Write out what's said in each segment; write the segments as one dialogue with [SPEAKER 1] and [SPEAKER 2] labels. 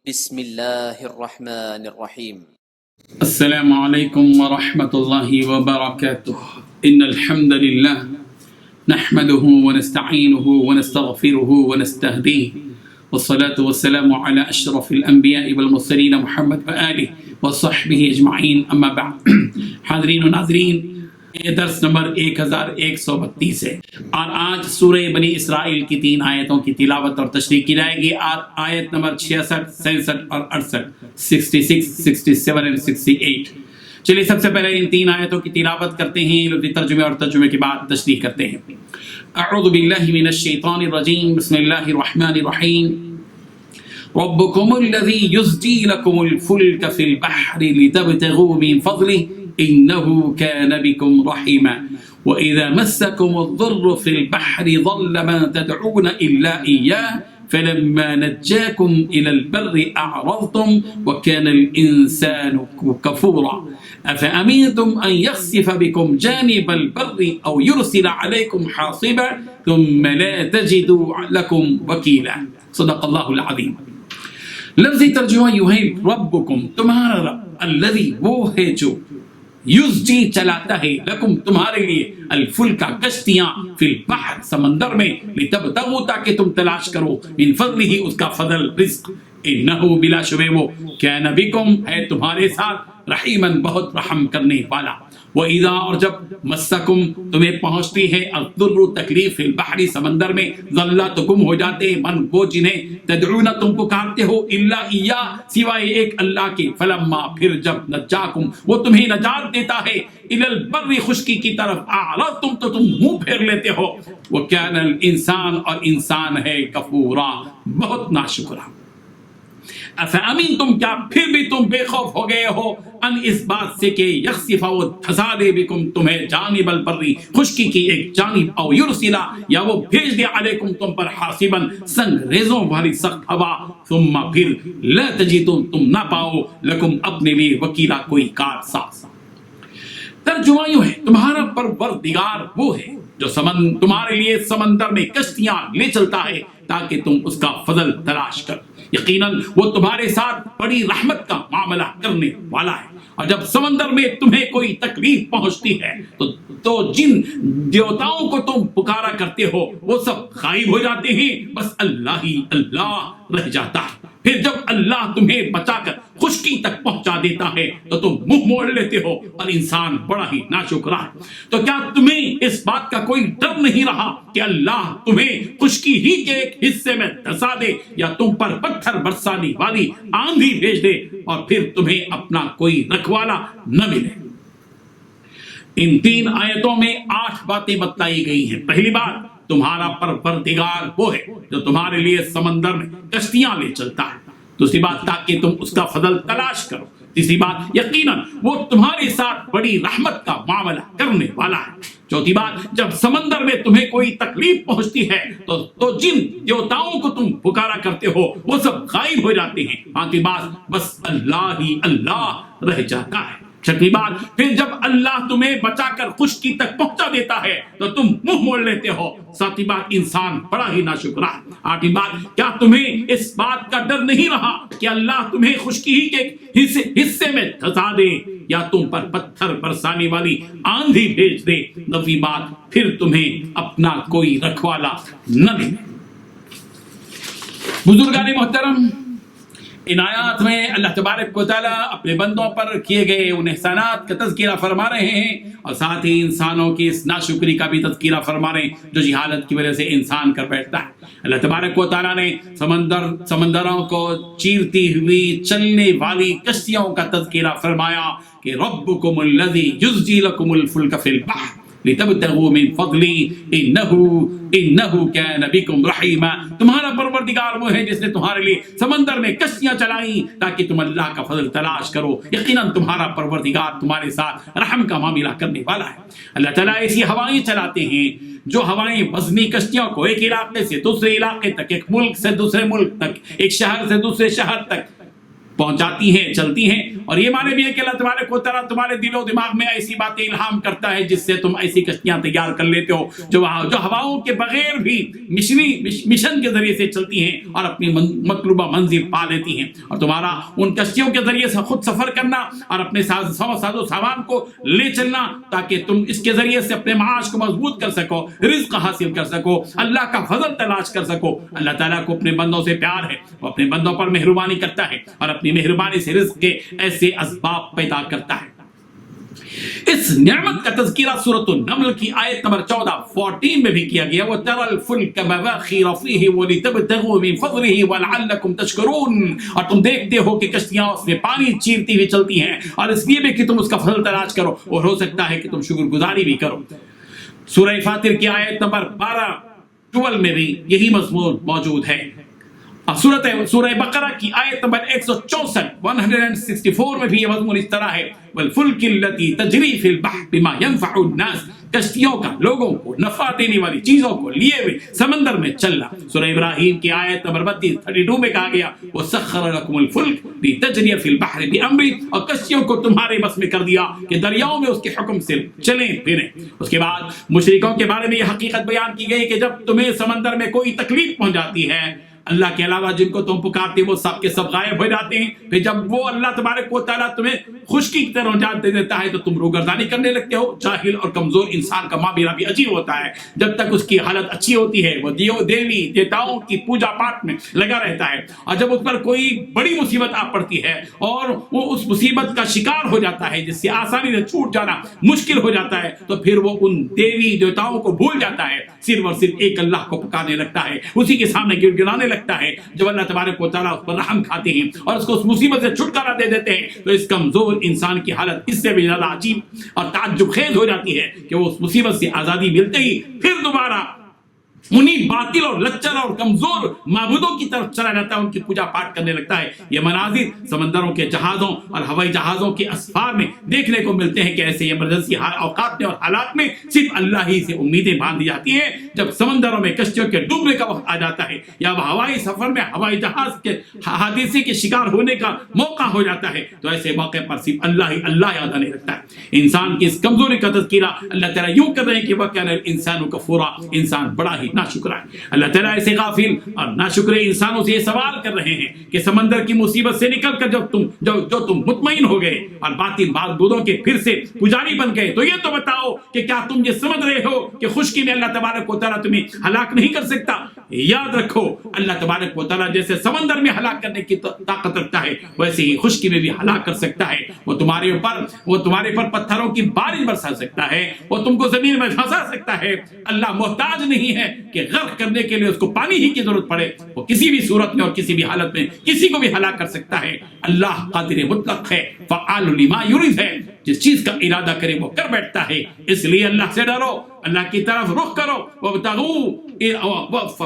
[SPEAKER 1] بسم اللہ الرحمن الرحیم۔
[SPEAKER 2] السلام علیکم ورحمۃ اللہ وبرکاتہ۔ ان الحمد للہ نحمده ونستعینه ونستغفره ونستهدیه والصلاة والسلام على اشرف الانبیاء والمرسلین محمد وآلہ وصحبہ اجمعین، اما بعد۔ حاضرین و ناظرین، یہ درس نمبر 1132 ہے اور آج سورہ بنی اسرائیل کی 3 آیتوں کی تلاوت اور تشریح کی جائے گی۔ آیت نمبر 66، 67 اور 68، 66، 67 اور 68۔ چلیے سب سے پہلے ان 3 آیتوں کی تلاوت کرتے ہیں، لفظی ترجمے اور ترجمے کے بعد تشریح کرتے ہیں۔ اعوذ باللہ من الشیطان الرجیم، بسم اللہ الرحمن الرحیم۔ ربکم الذی یزجی لکم الفلک فی البحر لتبتغوا من فضلہ إنه كان بكم رحيما وإذا مسكم الضر في البحر ضل ما تدعون إلا إياه فلما نجاكم إلى البر أعرضتم وكان الإنسان كفورا أفأمنتم أن يخسف بكم جانب البر أو يرسل عليكم حاصبا ثم لا تجدوا لكم وكيلا۔ صدق الله العظيم۔ لفظی ترجمہ یوں ہے، ربکم تمہارا رب، الذی وہ ہے جو یزجی چلاتا ہے، لکم تمہارے لیے، الفلکا کشتیاں، فی البحر سمندر میں، لتبتغوا تاکہ تم تلاش کرو، من فضلہ اس کا فضل رزق، انہ بلا شبہ وہ، کان بکم ہے تمہارے ساتھ، رحیماً بہت رحم کرنے والا۔ وَإِذَا اور جب مسکم تمہیں پہنچتی ہے، الضر تکلیف، فی البحر سمندر میں، ضلہ تو گم ہو جاتے، من وہ جنہیں تدعون تم پکارتے ہو، الا ایاہ سوائے ایک اللہ کے، فلما پھر جب نجاکم وہ تمہیں نجات دیتا ہے، الی البر خشکی کی طرف، اعرضتم تو تم منہ پھیر لیتے ہو، وکان الانسان اور انسان ہے، کفورا بہت ناشکرا۔ افامنتم کیا پھر بھی تم بے خوف ہو گئے ہو، ان اس بات سے کہ یخسف وہ دھسا دے بکم تمہیں، جانب البری خشکی کی ایک جانب، او یرسلا یا وہ بھیج دے علیکم تم پر، حاصبا سنگ ریزوں والی سخت ہوا، ثم پھر لا تجدوا تم نہ پاؤ لکم اپنے لیے وکیلا کوئی کارساز۔ ترجمہ یوں ہے، تمہارا پروردگار وہ ہے جو تمہارے لیے سمندر میں کشتیاں لے چلتا ہے تاکہ تم اس کا فضل تلاش کر، یقیناً وہ تمہارے ساتھ بڑی رحمت کا معاملہ کرنے والا ہے۔ اور جب سمندر میں تمہیں کوئی تکلیف پہنچتی ہے تو جن دیوتاؤں کو تم پکارا کرتے ہو وہ سب غائب ہو جاتے ہیں، بس اللہ ہی اللہ رہ جاتا ہے۔ پھر جب اللہ تمہیں بچا کر خشکی تک پہنچا دیتا ہے تو تم منہ موڑ لیتے ہو، اور انسان بڑا ہی ناشکرا ہے۔ تو کیا تمہیں اس بات کا کوئی ڈر نہیں رہا کہ اللہ تمہیں خشکی ہی کے ایک حصے میں دھسا دے، یا تم پر پتھر برسانے والی آندھی بھیج دے، اور پھر تمہیں اپنا کوئی رکھوالا نہ ملے؟ ان 3 آیتوں میں 8 باتیں بتلائی گئی ہیں۔ پہلی بات، تمہارا پروردگار وہ ہے جو تمہارے لیے سمندر میں کشتیاں لے چلتا ہے۔ دوسری بات، تاکہ تم اس کا فضل تلاش کرو۔ تیسری بات، یقیناً وہ تمہارے ساتھ بڑی رحمت کا معاملہ کرنے والا ہے۔ چوتھی بات، جب سمندر میں تمہیں کوئی تکلیف پہنچتی ہے تو جن دیوتاؤں کو تم پکارا کرتے ہو وہ سب غائب ہو جاتے ہیں۔ پانچویں بات، بس اللہ ہی اللہ رہ جاتا ہے۔ چھٹی بات، پھر جب اللہ تمہیں بچا کر خشکی تک پہنچا دیتا ہے تو تم منہ موڑ لیتے ہو۔ ساتویں بات، انسان بڑا ہی ناشکرا ہے۔ آٹھویں بات، کیا تمہیں اس بات کا ڈر نہیں رہا کہ اللہ تمہیں خشکی ہی کے حصے میں دھسا دے، یا تم پر پتھر برسانے والی آندھی بھیج دے؟ نویں بات، پھر تمہیں اپنا کوئی رکھوالا نہ ملے۔ بزرگان محترم، ان آیات میں اللہ تبارک و تعالیٰ اپنے بندوں پر کیے گئے ان احسانات کا تذکرہ فرما رہے ہیں، اور ساتھ ہی انسانوں کی اس ناشکری کا بھی تذکرہ فرما رہے ہیں جو جہالت کی وجہ سے انسان کر بیٹھتا ہے۔ اللہ تبارک و تعالیٰ نے سمندروں کو چیرتی ہوئی چلنے والی کشتیوں کا تذکرہ فرمایا کہ ربکم الذی یزجی لکم الفلک فی البحر لتبتغوا من فضلہ انہ کان بکم رحیما۔ تمہارا پروردگار وہ ہے جس نے تمہارے لیے سمندر میں کشتیاں چلائیں تاکہ تم اللہ کا فضل تلاش کرو، یقیناً تمہارا پروردگار تمہارے ساتھ رحم کا معاملہ کرنے والا ہے۔ اللہ تعالیٰ ایسی ہوائیں چلاتے ہیں جو ہوائیں وزنی کشتیوں کو ایک علاقے سے دوسرے علاقے تک، ایک ملک سے دوسرے ملک تک، ایک شہر سے دوسرے شہر تک پہنچاتی ہیں، چلتی ہیں. اور یہ معنی بھی ہے کہ اللہ تبارک و تعالیٰ تمہارے دل و دماغ میں ایسی باتیں الہام کرتا ہے جس سے تم ایسی کشتیاں تیار کر لیتے ہو جو ہواؤں کے بغیر بھی مشن کے ذریعے سے چلتی ہیں اور اپنی مطلوبہ منزل پا لیتی ہیں. اور تمہارا ان کشتیوں کے ذریعے سے خود سفر کرنا اور اپنے ساز و سامان کو لے چلنا تاکہ تم اس کے ذریعے سے اپنے معاش کو مضبوط کر سکو، رزق حاصل کر سکو، اللہ کا فضل تلاش کر سکو. اللہ تعالیٰ کو اپنے بندوں سے پیار ہے، وہ اپنے بندوں پر مہربانی کرتا ہے اور اپنی مہربانی سے رزق کے ایسے اسباب پیدا کرتا ہے. اس نعمت کا تذکرہ سورۃ النمل کی آیت نمبر 14 میں بھی کیا گیا. وَتَرَى الْفُلْكَ مَوَاخِرَ فِيهِ وَلِتَبْتَغُوا مِنْ فَضْلِهِ وَلَعَلَّكُمْ تَشْكُرُونَ. اور تم دیکھتے ہو کہ کشتیاں اس میں پانی چیرتی ہوئی چلتی ہیں اور اس لیے بھی کہ تم اس کا فضل تلاش کرو اور ہو سکتا ہے کہ تم شکر گزاری بھی کرو. سورہ فاطر کی آیت نمبر 12 میں بھی یہی مضمون موجود ہے. سورہ بقرہ کی آیت نمبر 164 میں بھی یہ مضمون اس طرح ہے. والفلک التي تجری فی البحر بما ينفع الناس. کشتیوں کا لوگوں کو نفع دینے والی چیزوں کو لیے ہوئے سمندر میں چلنا. سورہ ابراہیم کی آیت نمبر 32 میں کہا گیا وسخر لكم الفلک لتجری فی البحر بامرہ. اور کشتیوں کو تمہارے بس میں کر دیا کہ دریاؤں میں اس کے حکم سے چلیں پھریں. اس کے بعد مشرکوں کے بارے میں یہ حقیقت بیان کی گئی کہ جب تمہیں سمندر میں کوئی تکلیف پہنچ جاتی ہے اللہ کے علاوہ جن کو تم پکارتے وہ سب کے سب غائب ہو جاتے ہیں. پھر جب وہ اللہ تبارک و تعالیٰ تمہیں خشکی کی طرف نجات دے دیتا ہے تو تم روگردانی کرنے لگتے ہو. جاہل اور کمزور انسان کا معاملہ بھی عجیب ہوتا ہے. جب تک اس کی حالت اچھی ہوتی ہے وہ دیوی دیوتاؤں کی پوجا پاٹ میں لگا رہتا ہے اور جب اس پر کوئی بڑی مصیبت آ پڑتی ہے اور وہ اس مصیبت کا شکار ہو جاتا ہے جس سے آسانی سے چھوٹ جانا مشکل ہو جاتا ہے تو پھر وہ ان دیوی دیوتاؤں کو بھول جاتا ہے، صرف اور صرف ایک اللہ کو پکارنے لگتا ہے، اسی کے سامنے گر گرانے لگتا ہے. جب اللہ تبارک و تعالیٰ اس پر رحم کھاتے ہیں اور اس کو اس مصیبت سے چھٹکارا دے دیتے ہیں تو اس کمزور انسان کی حالت اس سے بھی زیادہ عجیب اور تعجب خیز ہو جاتی ہے کہ وہ اس مصیبت سے آزادی ملتے ہی پھر دوبارہ انہی باطل اور لچر اور کمزور معبودوں کی طرف چلا جاتا ہے، ان کی پوجا پاٹ کرنے لگتا ہے. یہ مناظر سمندروں کے جہازوں اور ہوائی جہازوں کے اسفار میں دیکھنے کو ملتے ہیں کہ ایسے ایمرجنسی اوقات میں اور حالات میں صرف اللہ ہی سے امیدیں باندھی جاتی ہیں. جب سمندروں میں کشتیوں کے ڈوبنے کا وقت آ جاتا ہے یا ہوائی سفر میں ہوائی جہاز کے حادثے کے شکار ہونے کا موقع ہو جاتا ہے تو ایسے موقع پر صرف اللہ ہی اللہ یاد آنے لگتا ہے. انسان کی اس کمزوری کا تذکرہ اللہ تعالیٰ یوں کر رہے ہیں کہ وَكَانَ الْإِنسَانُ كَفُورًا. انسان بڑا ہی ناشکر ہے. اللہ تعالیٰ ایسے غافل اور ناشکر انسانوں سے یہ سوال کر رہے ہیں کہ سمندر کی مصیبت سے نکل کر جب تم مطمئن ہو گئے اور باطل معبودوں کے پھر سے پجاری بن گئے تو یہ تو بتاؤ کہ کیا تم یہ سمجھ رہے ہو کہ خشکی میں اللہ تبارک و تعالیٰ تمہیں ہلاک نہیں کر سکتا؟ یاد رکھو اللہ تبارک و تعالیٰ جیسے سمندر میں ہلاک کرنے کی طاقت رکھتا ہے ویسے ہی خشکی میں بھی ہلاک کر سکتا ہے. وہ تمہارے پر پتھروں کی بارش برسا سکتا ہے، وہ تم کو زمین میں پھنسا سکتا ہے. اللہ محتاج نہیں ہے کہ غرق کرنے کے لیے اس کو پانی ہی کی ضرورت پڑے. وہ کسی بھی صورت میں اور کسی بھی حالت میں کسی کو بھی ہلاک کر سکتا ہے. اللہ قادر مطلق ہے، فعال لما یرید ہے، جس چیز کا ارادہ کرے وہ کر بیٹھتا ہے. اس لیے اللہ سے ڈرو، اللہ کی طرف رخ کرو،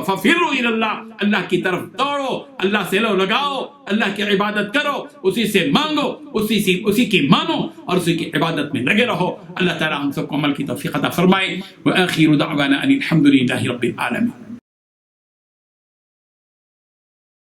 [SPEAKER 2] ففروا الی اللہ، اللہ کی طرف دوڑو، اللہ سے لو لگاؤ، اللہ کی عبادت کرو، اسی سے مانگو، اسی کی مانو اور اسی کی عبادت میں لگے رہو. اللہ تعالی ہم سب کو عمل کی توفیق عطا فرمائے. وآخر دعوانا ان الحمد للہ رب العالمین.